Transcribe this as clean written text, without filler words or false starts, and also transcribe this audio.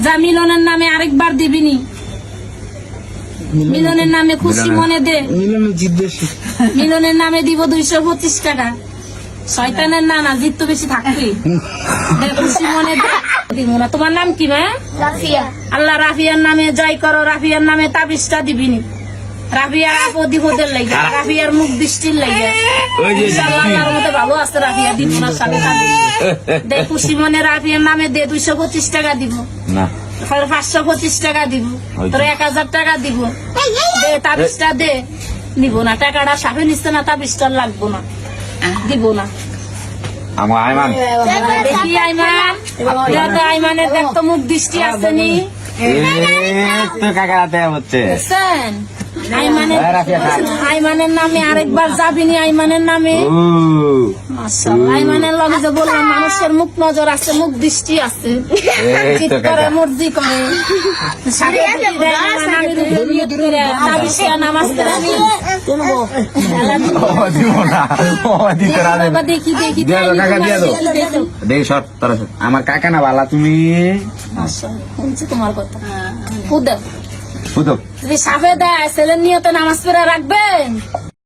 যা মিলনের নামে আরেকবার দিবিনি, মিলনের নামে খুশি মনে দে, মিলনের নামে দিব 225 টাকা। শয়তানের না জিত তো বেশি থাকবি, খুশি মনে দে দিব না। তোমার নাম কি ভাই? রাফিয়া। আল্লাহ রাফিয়ার নামে জয় করো, রাফিয়ার নামে তাবিজটা দিবিনি, রাফিয়ার আপদিপদের লাগে, রাফিয়ার মুখ দৃষ্টির লাগে। আল্লাহর মতো ভালো আছে রাফিয়া, দিব না সাথে দে খুশি মনে রাফিয়ার নামে দে 225 টাকা দিব, 525 টাকা দিব, তোর 1000 টাকা দিব, দে তাবিজটা দে। নিব না টাকাটা, সাপে নিচ্ছে না, তাবিজটা লাগবো না, দিব না। দেখি আইমান, আইমানের দেখ তো মুখ দৃষ্টি আসেনি, বুঝছেন? আইমানের নামে আরেকবার যাবিনি, আইমানের নামে। মাশাআল্লাহ, আইমানের লগে যে বললাম মানুষের মুখ নজর আছে, মুখ দৃষ্টি আছে, জিদ করে মর্জি করে, নামাজ দেখি দেখি আমার কাকা না বালা তুমি শুনছি তোমার কথা। যদি সাপে দেয় ছেলের নিয়তে নামাজ পড়ে রাখবেন।